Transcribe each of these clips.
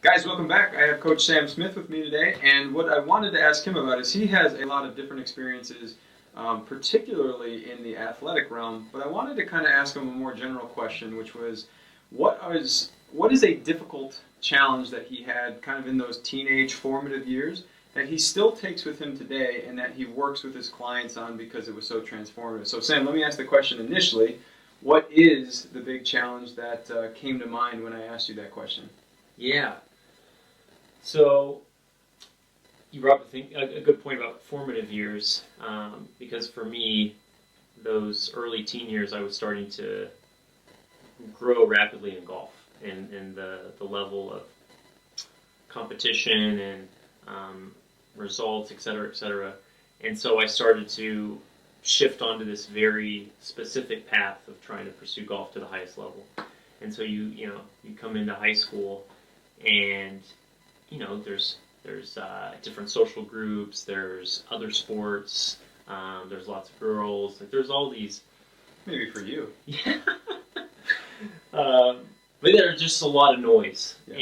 Guys, welcome back. I have Coach Sam Smith with me today, and what I wanted to ask him about is he has a lot of different experiences, particularly in the athletic realm, but I wanted to kind of ask him a more general question, which was, what is a difficult challenge that he had kind of in those teenage formative years that he still takes with him today and that he works with his clients on because it was so transformative? So Sam, let me ask the question initially. What is the big challenge that came to mind when I asked you that question? Yeah. So you brought up a good point about formative years, because for me, those early teen years, I was starting to grow rapidly in golf and the level of competition and results, et cetera, et cetera. And so I started to shift onto this very specific path of trying to pursue golf to the highest level. And so you come into high school and there's different social groups, there's other sports, there's lots of girls, like there's all these. Maybe for you. Yeah. But there's just a lot of noise, yeah.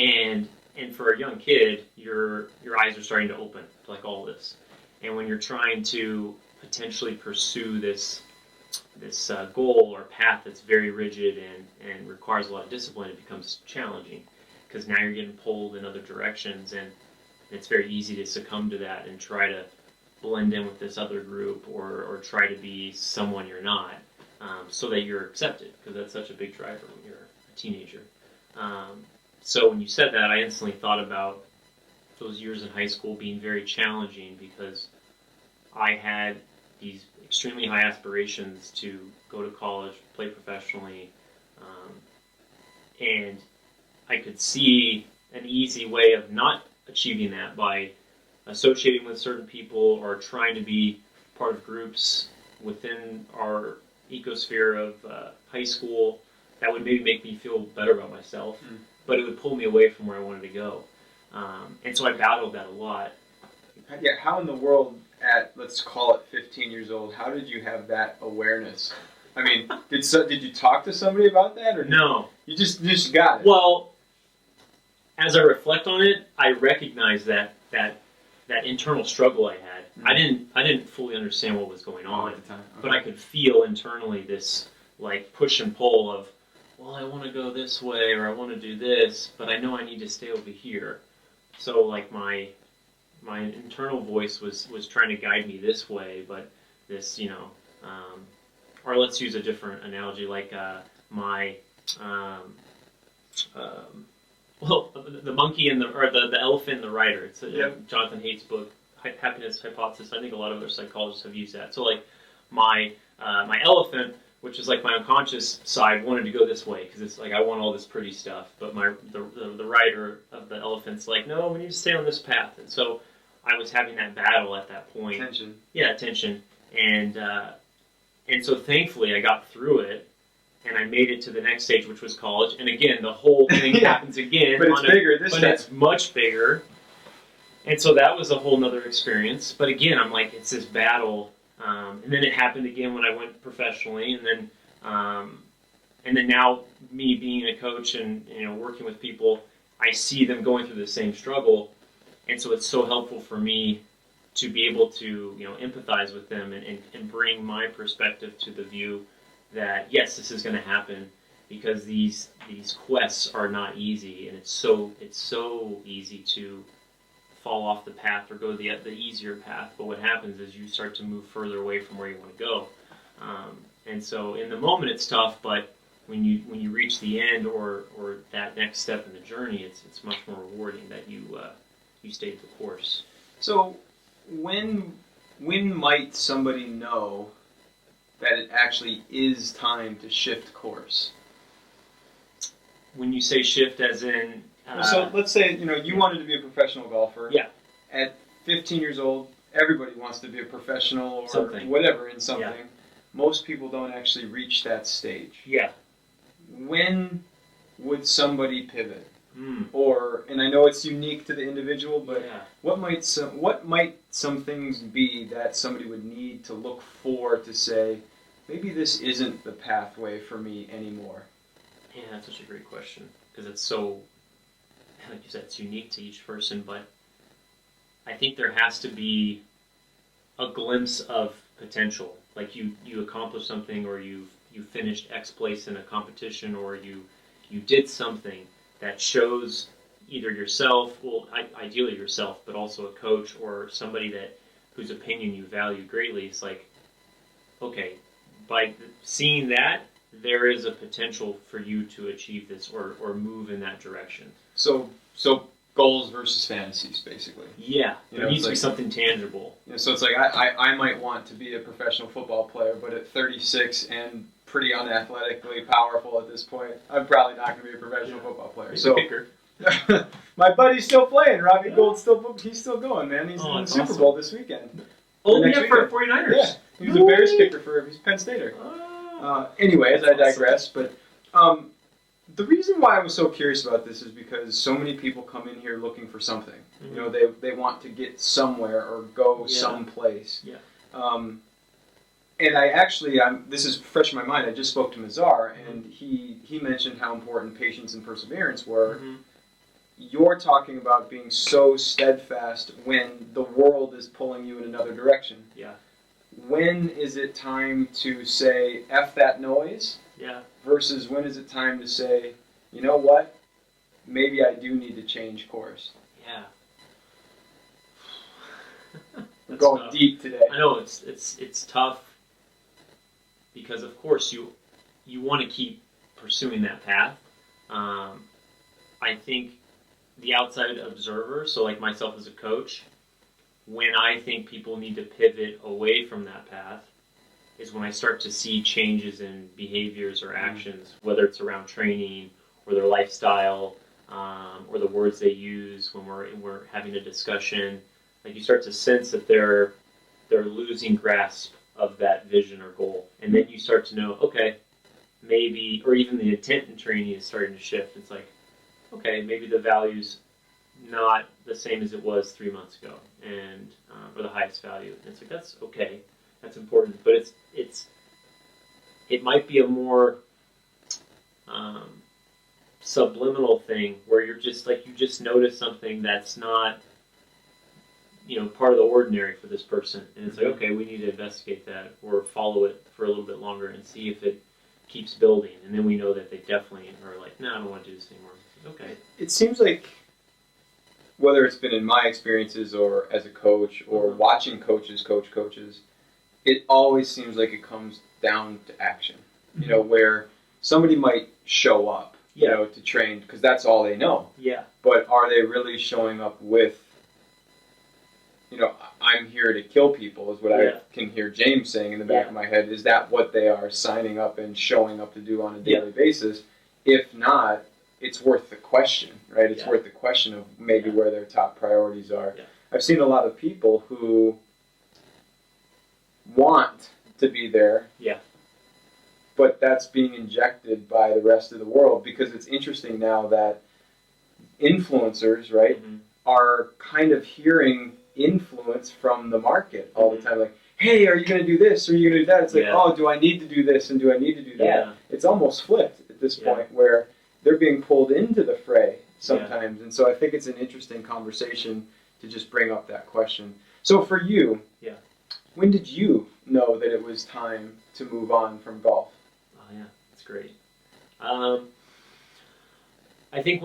and for a young kid, your eyes are starting to open to like all this, and when you're trying to potentially pursue this goal or path that's very rigid and requires a lot of discipline, it becomes challenging. Because now you're getting pulled in other directions, and it's very easy to succumb to that and try to blend in with this other group or try to be someone you're not, so that you're accepted, because that's such a big driver when you're a teenager. So when you said that, I instantly thought about those years in high school being very challenging because I had these extremely high aspirations to go to college, play professionally, and I could see an easy way of not achieving that by associating with certain people or trying to be part of groups within our ecosphere of high school that would maybe make me feel better about myself, but it would pull me away from where I wanted to go. And so I battled that a lot. Yeah, how in the world at, let's call it 15 years old, how did you have that awareness? I mean, did you talk to somebody about that? Or No. You just got it? Well, as I reflect on it, I recognize that internal struggle I had. Mm-hmm. I didn't fully understand what was going on at the time. Okay. But I could feel internally this like push and pull of, well, I want to go this way or I want to do this, but I know I need to stay over here. So like my internal voice was trying to guide me this way, but this, or let's use a different analogy, like well, the monkey and the elephant and the rider. It's Jonathan Haidt's book, Happiness Hypothesis. I think a lot of other psychologists have used that. So like my elephant, which is like my unconscious side, wanted to go this way because it's like I want all this pretty stuff. But the rider of the elephant's like, no, we need to stay on this path. And so I was having that battle at that point. Tension. Yeah, tension. And so thankfully I got through it. And I made it to the next stage, which was college. And again, the whole thing happens again. But it's bigger this time. But it's much bigger. And so that was a whole nother experience. But again, I'm like, it's this battle. And then it happened again when I went professionally. And then now me being a coach and working with people, I see them going through the same struggle. And so it's so helpful for me to be able to empathize with them and bring my perspective to the view that yes, this is going to happen because these quests are not easy, and it's so easy to fall off the path or go the easier path. But what happens is you start to move further away from where you want to go, and so in the moment it's tough. But when you reach the end or that next step in the journey, it's much more rewarding that you stayed the course. So when might somebody know that it actually is time to shift course? When you say shift as in... so let's say, you wanted to be a professional golfer. Yeah. At 15 years old, everybody wants to be a professional or whatever in something. Yeah. Most people don't actually reach that stage. Yeah. When would somebody pivot? And I know it's unique to the individual, but what might some things be that somebody would need to look for to say, maybe this isn't the pathway for me anymore? Yeah, that's such a great question because it's so like you said, it's unique to each person, but I think there has to be a glimpse of potential. Like you accomplished something, or you finished X place in a competition, or you did something that shows either yourself, well, ideally yourself, but also a coach or somebody whose opinion you value greatly. It's like, okay, by seeing that, there is a potential for you to achieve this or move in that direction. So goals versus fantasies, basically. Yeah, there needs to be something tangible. So it's like I might want to be a professional football player, but at 36 and pretty unathletically powerful at this point, I'm probably not going to be a professional football player. He's so a kicker. My buddy's still playing. Robbie Gold's he's still going, man. He's in the Super awesome. Bowl this weekend. Oh, yeah, for 49ers. Yeah, he's a Bears kicker he's Penn Stater. Anyways, I digress. But the reason why I was so curious about this is because so many people come in here looking for something. Mm-hmm. They want to get somewhere or go someplace. Yeah. And I actually, this is fresh in my mind. I just spoke to Mazar, and he mentioned how important patience and perseverance were. Mm-hmm. You're talking about being so steadfast when the world is pulling you in another direction. Yeah. When is it time to say, F that noise? Yeah. Versus when is it time to say, you know what? Maybe I do need to change course. Yeah. We're going tough. deep today. I know it's tough because of course you want to keep pursuing that path. I think the outside observer, so like myself as a coach, when I think people need to pivot away from that path is when I start to see changes in behaviors or actions, whether it's around training or their lifestyle, or the words they use when we're having a discussion. Like you start to sense that they're losing grasp of that vision or goal, and then you start to know, okay, maybe, or even the intent in training is starting to shift. It's like, okay, maybe the value's not the same as it was 3 months ago, and or the highest value. And it's like, that's okay, that's important, but it might be a more subliminal thing where you're just like, you just notice something that's not, part of the ordinary for this person, and it's like, okay, we need to investigate that or follow it for a little bit longer and see if it keeps building, and then we know that they definitely are like, no, I don't want to do this anymore. Okay. It seems like, whether it's been in my experiences or as a coach or watching coaches coach coaches, it always seems like it comes down to action. Where somebody might show up, to train because that's all they know. Yeah. But are they really showing up with, I'm here to kill people is what I can hear James saying in the back of my head. Is that what they are signing up and showing up to do on a daily basis? If not, it's worth the question, right? It's worth the question of maybe where their top priorities are. Yeah. I've seen a lot of people who want to be there, but that's being injected by the rest of the world, because it's interesting now that influencers, right, are kind of hearing influence from the market all the time. Like, hey, are you going to do this? Or are you going to do that? It's like, oh, do I need to do this and do I need to do that? Yeah. It's almost flipped at this point where they're being pulled into the fray sometimes. And so I think it's an interesting conversation to just bring up that question. So for you, when did you know that it was time to move on from golf? Oh, yeah, that's great. I think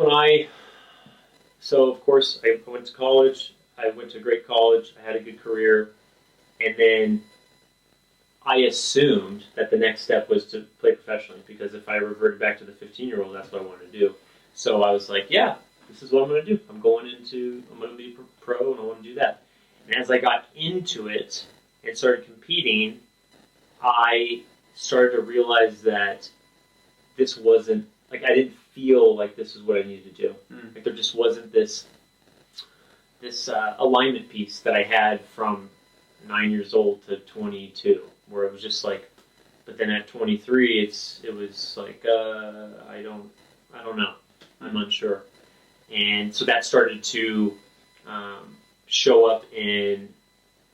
so of course, I went to college. I went to a great college. I had a good career. And then I assumed that the next step was to play professionally, because if I reverted back to the 15-year-old, that's what I wanted to do. So I was like, yeah, this is what I'm going to do. I'm going to be a pro, and I want to do that. And as I got into it and started competing, I started to realize that this wasn't, like, I didn't feel like this is what I needed to do. Like, there just wasn't this alignment piece that I had from 9 years old to 22, where it was just like, but then at 23, it was like, I don't know, I'm unsure. And so that started to show up in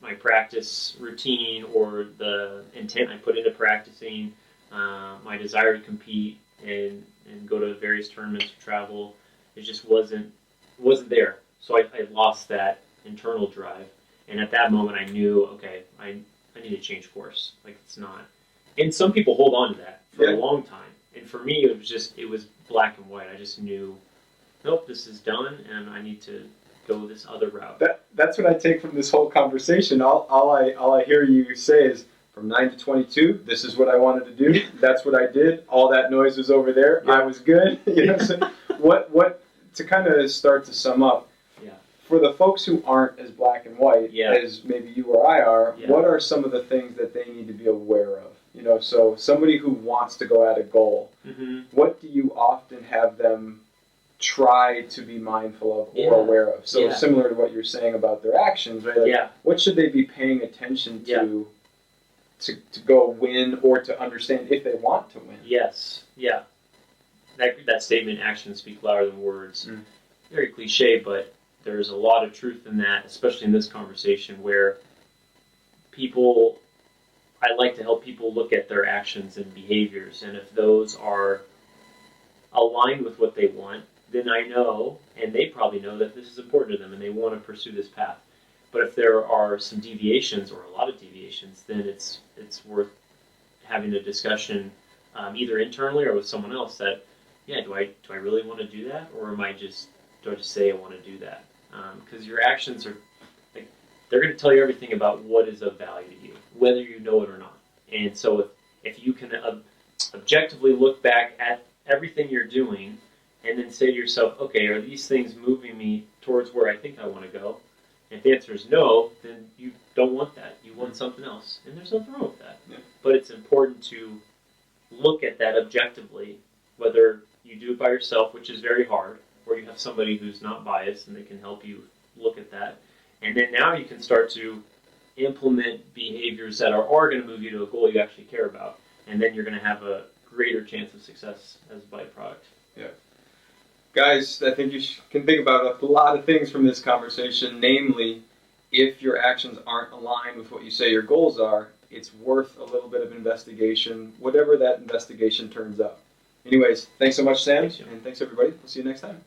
my practice routine, or the intent I put into practicing, my desire to compete and go to various tournaments or travel. It just wasn't wasn't there. So I lost that internal drive. And at that moment, I knew, okay, I need to change course. Like, it's not. And some people hold on to that for a long time. And for me, it was black and white. I just knew, nope, this is done, and I need to go this other route. That's what I take from this whole conversation. All I hear you say is, from 9 to 22, this is what I wanted to do. That's what I did. All that noise was over there. Yeah. I was good. You know, so what to kind of start to sum up, for the folks who aren't as black and white as maybe you or I are, what are some of the things that they need to be aware of? You know, so somebody who wants to go at a goal, what do you often have them try to be mindful of or aware of? So similar to what you're saying about their actions, right? Like, what should they be paying attention to go win, or to understand if they want to win? Yes, yeah. That statement, actions speak louder than words. Very cliche, but there's a lot of truth in that, especially in this conversation where I like to help people look at their actions and behaviors, and if those are aligned with what they want, then I know, and they probably know, that this is important to them and they want to pursue this path. But if there are some deviations, or a lot of deviations, then it's worth having a discussion, either internally or with someone else, that, do I really want to do that, or do I just say I want to do that? Because your actions are, like, they're going to tell you everything about what is of value to you, whether you know it or not. And so if you can objectively look back at everything you're doing and then say to yourself, okay, are these things moving me towards where I think I want to go? And if the answer is no, then you don't want that. You want something else. And there's nothing wrong with that. Yeah. But it's important to look at that objectively, whether you do it by yourself, which is very hard, or you have somebody who's not biased and they can help you look at that. And then now you can start to implement behaviors that are going to move you to a goal you actually care about. And then you're going to have a greater chance of success as a byproduct. Yeah. Guys, I think you can think about a lot of things from this conversation, namely, if your actions aren't aligned with what you say your goals are, it's worth a little bit of investigation, whatever that investigation turns up. Anyways, thanks so much, Sam, and thanks everybody. We'll see you next time.